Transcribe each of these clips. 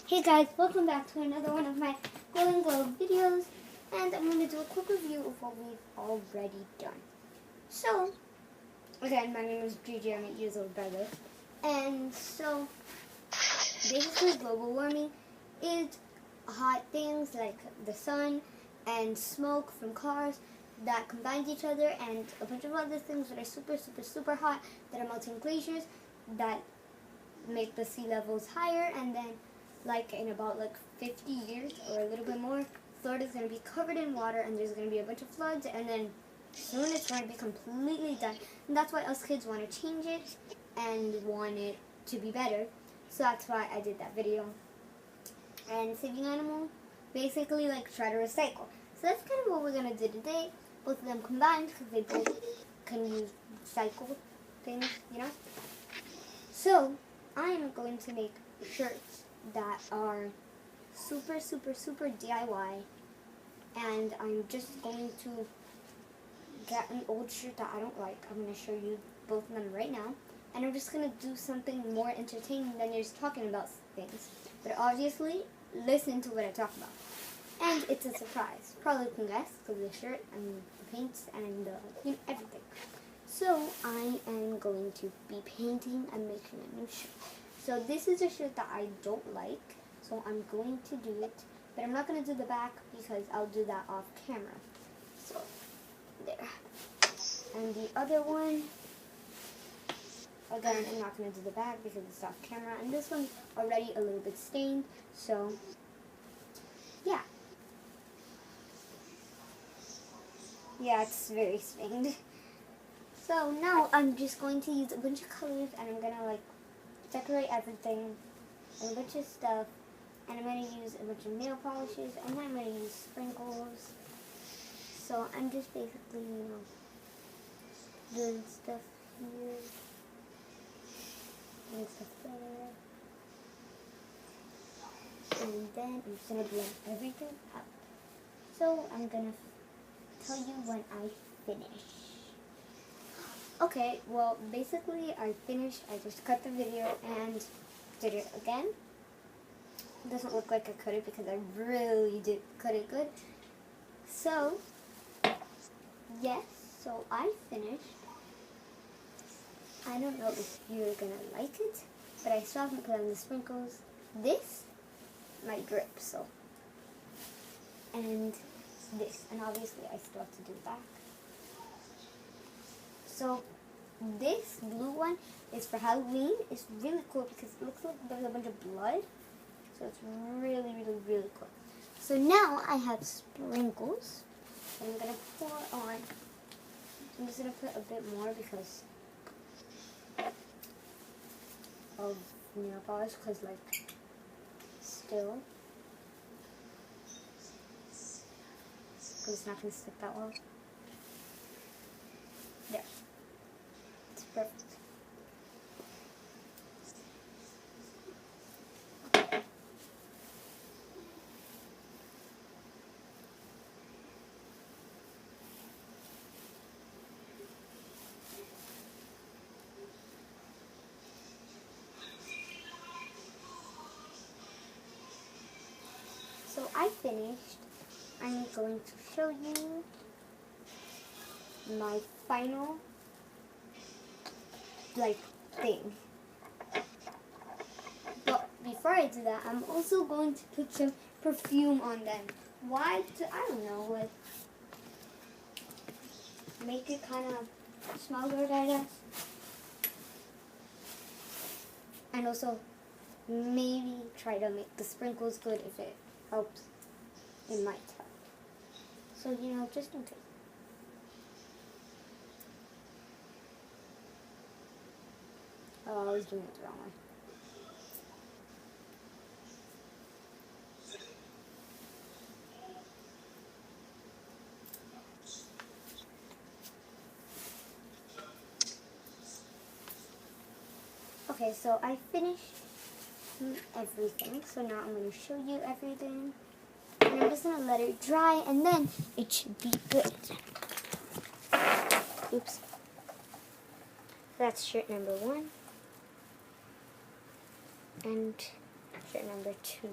Hey guys, welcome back to another one of my Golden Globe videos, and I'm going to do a quick review of what we've already done. So, again, my name is Gigi, I'm 8 years old brother, and so, basically global warming is hot things like the sun and smoke from cars that combine each other and a bunch of other things that are super hot, that are melting glaciers, that make the sea levels higher, and then in about 50 years or a little bit more, Florida's going to be covered in water and there's going to be a bunch of floods, and then soon it's going to be completely done. And that's why us kids want to change it and want it to be better. So that's why I did that video. And saving animals, basically try to recycle. So that's kind of what we're going to do today. Both of them combined because they both can use recycle things, you know. So I am going to make shirts that are super DIY, and I'm just going to get an old shirt that I don't like. I'm going to show you both of them right now, and I'm just going to do something more entertaining than just talking about things, but obviously listen to what I talk about, and it's a surprise. Probably you can guess because of the shirt and the paints and everything. So I am going to be painting and making a new shirt. So this is a shirt that I don't like, so I'm going to do it, but I'm not going to do the back because I'll do that off camera. So, there. And the other one, again, I'm not going to do the back because it's off camera, and this one's already a little bit stained, so, yeah. Yeah, it's very stained. So now I'm just going to use a bunch of colors, and I'm going to decorate everything and a bunch of stuff, and I'm going to use a bunch of nail polishes, and then I'm going to use sprinkles. So I'm just basically, doing stuff here and stuff there, and then I'm just going to blend everything up. So I'm going to tell you when I finish. Okay, well, basically I finished. I just cut the video and did it again. It doesn't look like I cut it because I really did cut it good. So, yes, so I finished. I don't know if you're going to like it, but I still haven't put on the sprinkles. This might drip, so. And this, and obviously I still have to do that. So, this blue one is for Halloween. It's really cool because it looks like there's a bunch of blood. So it's really cool. So now I have sprinkles that I'm going to pour on. I'm just going to put a bit more because of nail polish, because still, because it's not going to stick that well. There. It's perfect. So I finished. I'm going to show you my final thing. But before I do that, I'm also going to put some perfume on them. Why? I don't know, make it kind of smell good, I guess. And also maybe try to make the sprinkles good if it helps. It might help. So, just in case. Oh, I was doing it the wrong way. Okay, so I finished everything. So now I'm going to show you everything. And I'm just going to let it dry, and then it should be good. Oops. That's shirt number 1. And shirt number 2.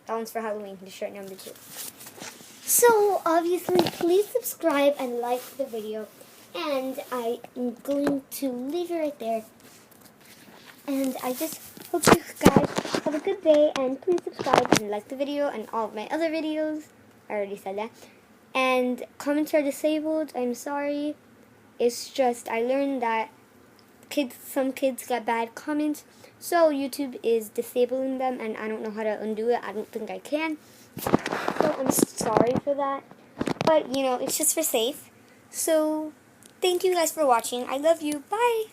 That one's for Halloween, the shirt number 2. So, obviously, please subscribe and like the video. And I am going to leave it right there. And I just hope you guys have a good day. And please subscribe and like the video and all of my other videos. I already said that. And comments are disabled. I'm sorry. It's just I learned that some kids get bad comments. So YouTube is disabling them. And I don't know how to undo it. I don't think I can. So I'm sorry for that. But, you know, it's just for safe. So, thank you guys for watching. I love you. Bye.